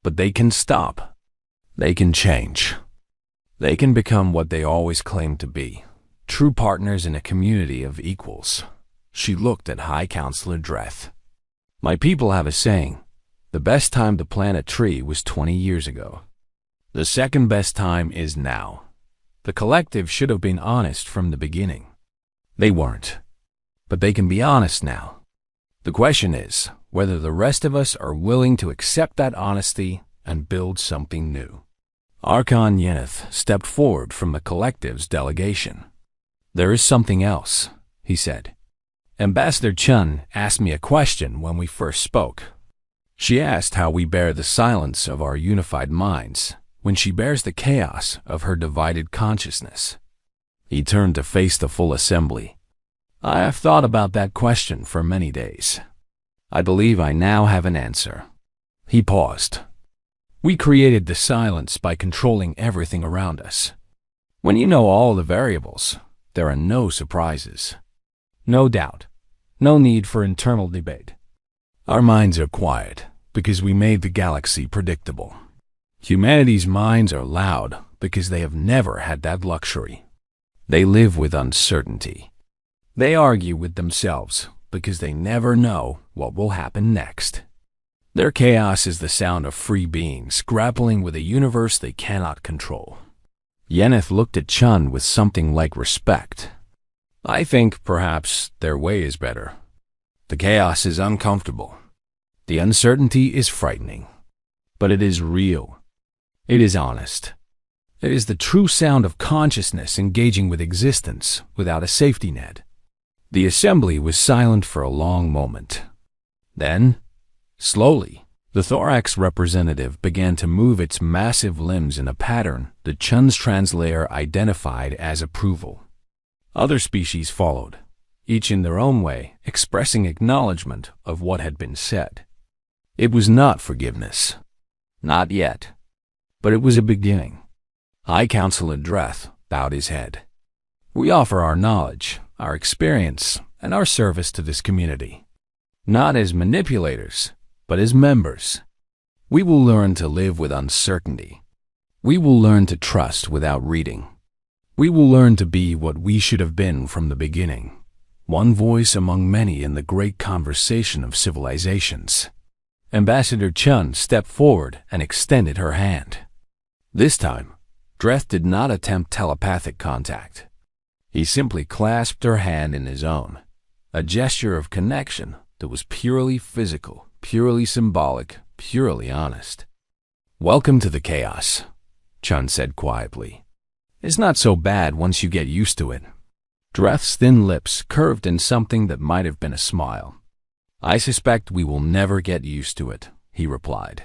but they can stop. They can change. They can become what they always claimed to be, true partners in a community of equals. She looked at High Counselor Dreth. My people have a saying, the best time to plant a tree was 20 years ago. The second best time is now. The collective should have been honest from the beginning. They weren't. But they can be honest now. The question is whether the rest of us are willing to accept that honesty and build something new. Archon Yeneth stepped forward from the collective's delegation. There is something else, he said. Ambassador Chun asked me a question when we first spoke. She asked how we bear the silence of our unified minds when she bears the chaos of her divided consciousness. He turned to face the full assembly. I have thought about that question for many days. I believe I now have an answer. He paused. We created the silence by controlling everything around us. When you know all the variables, there are no surprises. No doubt. No need for internal debate. Our minds are quiet because we made the galaxy predictable. Humanity's minds are loud because they have never had that luxury. They live with uncertainty. They argue with themselves because they never know what will happen next. Their chaos is the sound of free beings grappling with a universe they cannot control. Yeneth looked at Chun with something like respect. I think perhaps their way is better. The chaos is uncomfortable. The uncertainty is frightening. But it is real. It is honest. It is the true sound of consciousness engaging with existence without a safety net. The assembly was silent for a long moment. Then, slowly, the thorax representative began to move its massive limbs in a pattern that Chun's translator identified as approval. Other species followed, each in their own way expressing acknowledgement of what had been said. It was not forgiveness. Not yet. But it was a beginning. High Counselor Dreth bowed his head. We offer our knowledge, our experience, and our service to this community. Not as manipulators, but as members. We will learn to live with uncertainty. We will learn to trust without reading. We will learn to be what we should have been from the beginning, one voice among many in the great conversation of civilizations. Ambassador Chun stepped forward and extended her hand. This time, Dreth did not attempt telepathic contact. He simply clasped her hand in his own, a gesture of connection that was purely physical, purely symbolic, purely honest. Welcome to the chaos, Chun said quietly. It's not so bad once you get used to it. Dreth's thin lips curved in something that might have been a smile. I suspect we will never get used to it, he replied.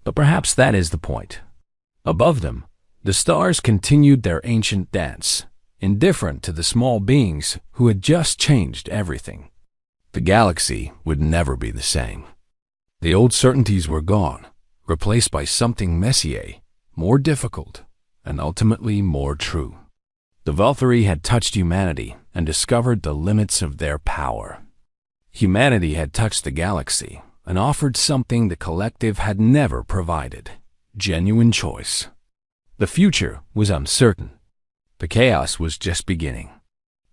But perhaps that is the point. Above them, the stars continued their ancient dance, indifferent to the small beings who had just changed everything. The galaxy would never be the same. The old certainties were gone, replaced by something messier, more difficult, and ultimately more true. The Valkyrie had touched humanity and discovered the limits of their power. Humanity had touched the galaxy and offered something the collective had never provided: genuine choice. The future was uncertain. The chaos was just beginning.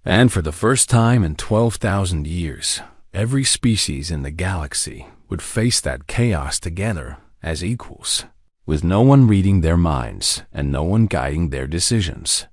And for the first time in 12,000 years, every species in the galaxy would face that chaos together as equals, with no one reading their minds and no one guiding their decisions.